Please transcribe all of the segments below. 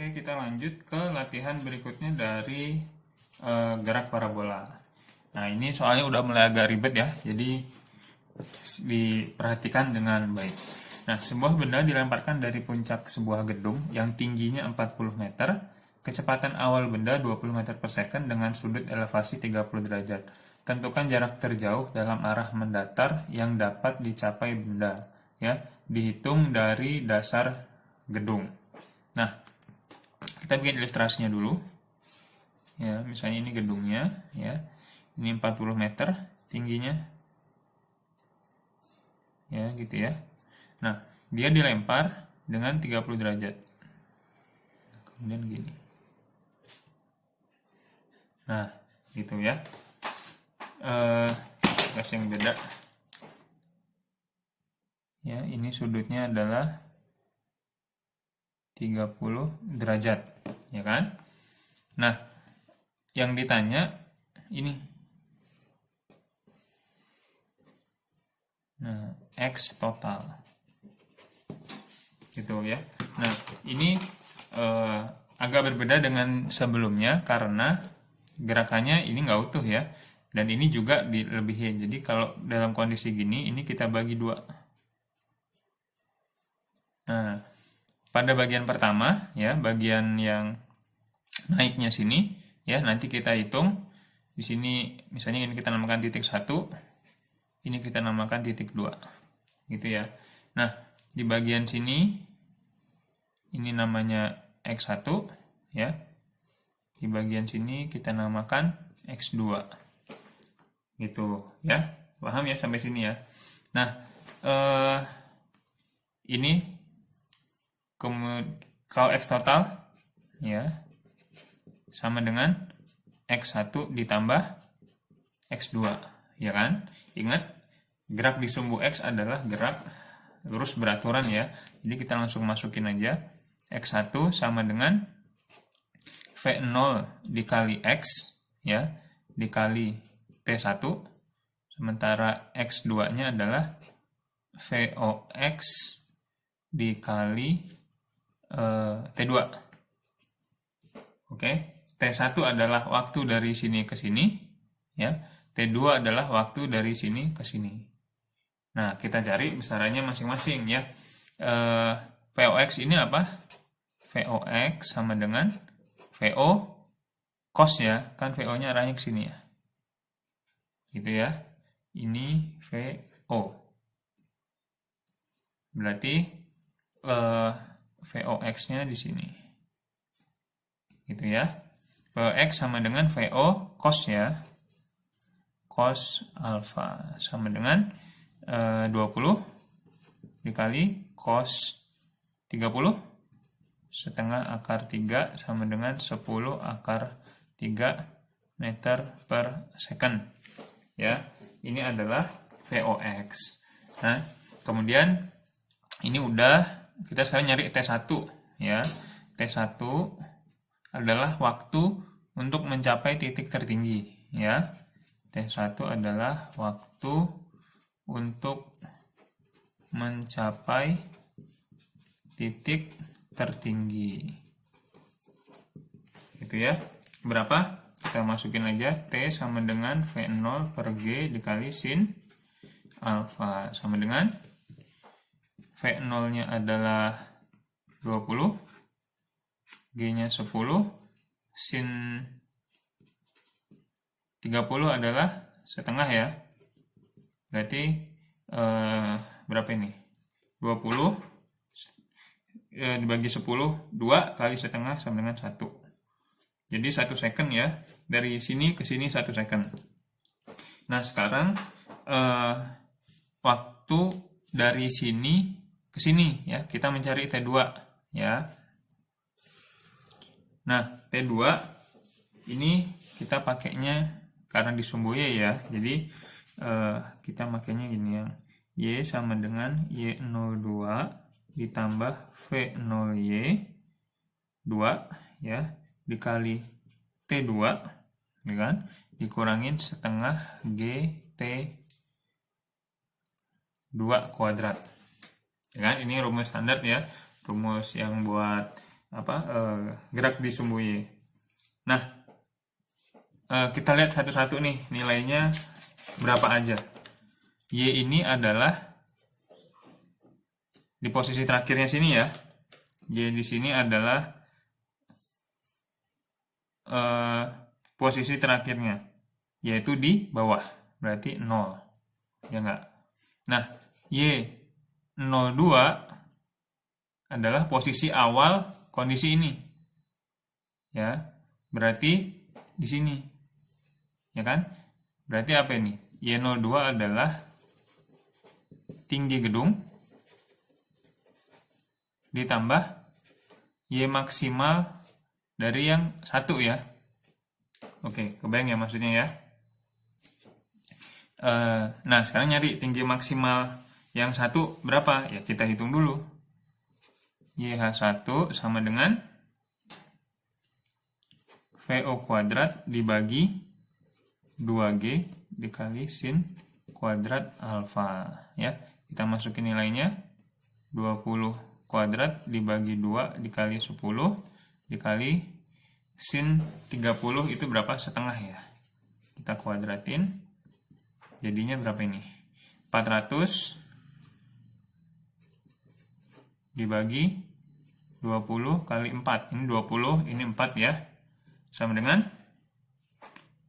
Oke, kita lanjut ke latihan berikutnya dari gerak parabola. Nah, ini soalnya udah mulai agak ribet ya, jadi diperhatikan dengan baik. Nah, sebuah benda dilemparkan dari puncak sebuah gedung yang tingginya 40 meter, kecepatan awal benda 20 meter per second dengan sudut elevasi 30 derajat. Tentukan jarak terjauh dalam arah mendatar yang dapat dicapai benda, ya, dihitung dari dasar gedung. Nah, kita bikin ilustrasinya dulu. Ya, misalnya ini gedungnya, ya. Ini 40 meter tingginya. Ya, gitu ya. Nah, dia dilempar dengan 30 derajat. Kemudian gini. Nah, gitu ya. Kasih yang beda. Ya, ini sudutnya adalah 30 derajat, ya kan? Nah, yang ditanya ini. Nah, X total. Gitu ya. Nah, ini agak berbeda dengan sebelumnya karena gerakannya ini nggak utuh ya. Dan ini juga dilebihin. Jadi kalau dalam kondisi gini, ini kita bagi dua. Nah, pada bagian pertama, ya, bagian yang naiknya sini, ya, nanti kita hitung. Di sini, misalnya ini kita namakan titik 1, ini kita namakan titik 2. Gitu ya. Nah, di bagian sini, ini namanya X1, ya. Di bagian sini kita namakan X2. Gitu, ya. Paham ya sampai sini ya. Nah, ini kalau X total, ya, sama dengan X1 ditambah X2, ya kan? Ingat, gerak di sumbu X adalah gerak lurus beraturan ya. Jadi kita langsung masukin aja. X1 sama dengan V0 dikali X, ya, dikali T1. Sementara X2-nya adalah VOX dikali T2. Oke, T1 adalah waktu dari sini ke sini, ya. T2 adalah waktu dari sini ke sini. Nah, kita cari besarannya masing-masing ya. VOX ini apa? VOX sama dengan VO cos ya, kan VO-nya arahnya ke sini ya. Gitu ya. Ini VO. Berarti VOX-nya di sini. Gitu ya. VOX sama dengan VO cos ya. Cos alfa sama dengan 20 dikali cos 30 setengah akar 3 sama dengan 10 akar 3 meter per second. Ya, ini adalah VOX. Nah, kemudian ini udah, kita sekarang nyari T1 ya. T1 adalah waktu untuk mencapai titik tertinggi ya. T1 adalah waktu untuk mencapai titik tertinggi. Gitu ya. Berapa? Kita masukin aja T sama dengan V0 per G dikali sin alfa sama dengan V0-nya adalah 20, G-nya 10, sin 30 adalah setengah ya. Berarti berapa ini? 20 dibagi 10, 2 kali setengah sama dengan 1. Jadi 1 second ya. Dari sini ke sini 1 second. Nah, sekarang waktu dari sini ke sini ya. Kita mencari T2 ya. Nah, T2 ini kita pakainya karena di sumbu Y ya. Jadi kita makainya gini ya. Y sama dengan Y02 ditambah V0Y 2 ya dikali T2 ya kan, dikurangin setengah GT2 kuadrat ya kan. Ini rumus standar ya, rumus yang buat gerak di sumbu Y. Nah, kita lihat satu-satu nih nilainya berapa aja. Y ini adalah di posisi terakhirnya sini ya. Y di sini adalah posisi terakhirnya, yaitu di bawah, berarti 0. Ya enggak? Nah, Y02 adalah posisi awal kondisi ini. Ya, berarti di sini. Ya kan? Berarti apa ini? Y02 adalah tinggi gedung ditambah Y maksimal dari yang 1 ya. Oke, kebayang ya maksudnya ya. Nah, sekarang nyari tinggi maksimal yang 1 berapa? Ya, kita hitung dulu. YH1 sama dengan VO kuadrat dibagi 2G dikali sin kuadrat alfa. Ya, kita masukin nilainya 20 kuadrat dibagi 2 dikali 10 dikali sin 30 itu berapa? Setengah ya. Kita kuadratin. Jadinya berapa ini? 400 dibagi 20 kali 4. Ini 20, ini 4 ya. Sama dengan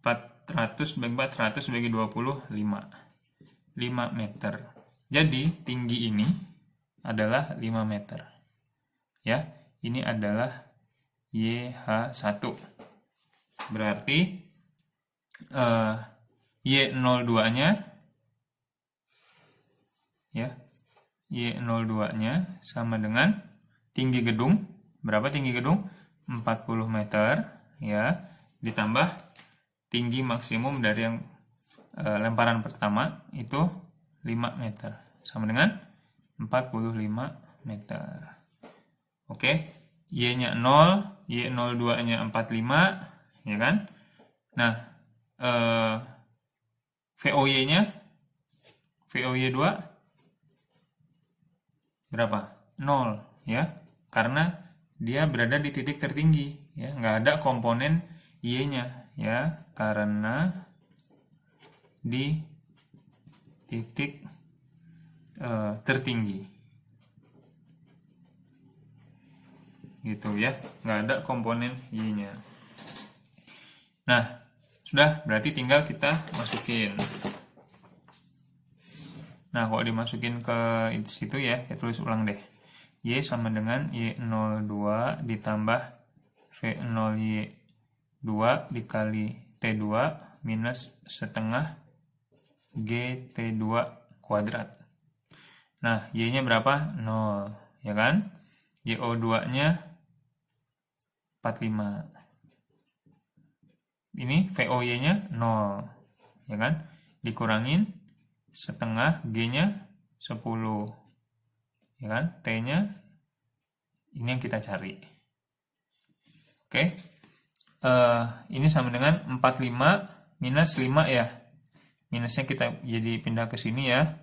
400 bagi 400 bagi 20, 5 meter. Jadi tinggi ini adalah 5 meter. Ya, ini adalah YH1. Berarti Y02-nya ya, Y02-nya sama dengan tinggi gedung. Berapa tinggi gedung? 40 meter ya, ditambah tinggi maksimum dari yang lemparan pertama itu 5 meter. Sama dengan 45 meter. Oke, Y-nya 0, Y02-nya 45, ya kan? Nah, VOY-nya, VOY2 berapa? 0, ya. Karena dia berada di titik tertinggi, ya. Nggak ada komponen Y-nya, ya. Karena di titik tertinggi. Gitu ya, nggak ada komponen Y-nya. Nah, sudah, berarti tinggal kita masukin. Nah, kalau dimasukin ke situ ya, kita tulis ulang deh. Y sama dengan Y02 ditambah V0Y2 dikali T2 minus setengah GT2 kuadrat. Nah, Y-nya berapa? 0, ya kan? YO2-nya 45. Ini VOY-nya 0, ya kan? Dikurangin setengah G-nya 10, ya kan? T-nya ini yang kita cari. Oke. Ini sama dengan 45 minus 5 ya. Minusnya kita jadi pindah ke sini ya.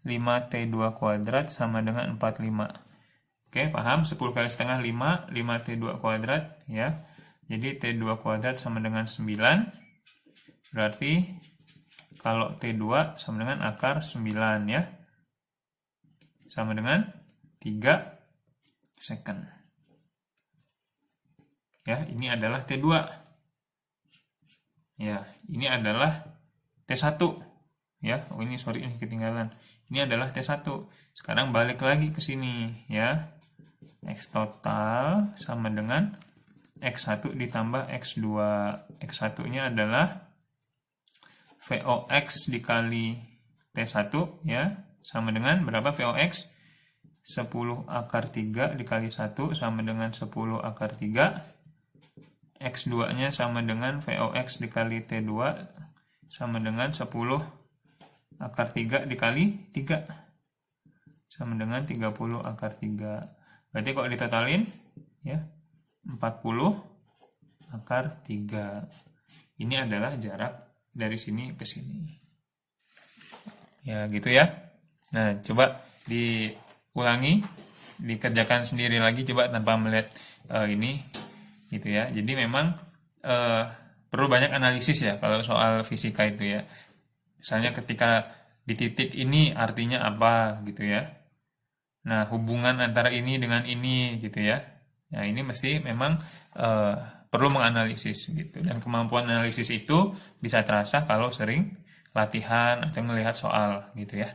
5T2 kuadrat sama dengan 45. Oke, paham? 10 kali setengah 5, 5T2 kuadrat ya. Jadi T2 kuadrat sama dengan 9. Berarti kalau T2 sama dengan akar 9 ya. Sama dengan 3 second. Ya, ini adalah T2. Ya, ini adalah T1. Ya, oh ini sorry, ini ketinggalan. Ini adalah T1. Sekarang balik lagi ke sini ya. X total sama dengan X1 ditambah X2. X1-nya adalah VOX dikali T1 ya, sama dengan berapa VOX? 10 akar 3 dikali 1 sama dengan 10 akar 3. X2-nya sama dengan VOX dikali T2 sama dengan 10 akar 3 dikali 3 sama dengan 30 akar 3. Berarti kalau ditotalin ya 40 akar 3. Ini adalah jarak dari sini ke sini. Ya, gitu ya. Nah, coba diulangi dikerjakan sendiri lagi coba tanpa melihat ini gitu ya. Jadi memang perlu banyak analisis ya kalau soal fisika itu ya. Misalnya ketika di titik ini artinya apa gitu ya. Nah, hubungan antara ini dengan ini gitu ya. Nah, ini mesti memang eh, perlu menganalisis gitu. Dan kemampuan analisis itu bisa terasa kalau sering latihan atau melihat soal gitu ya.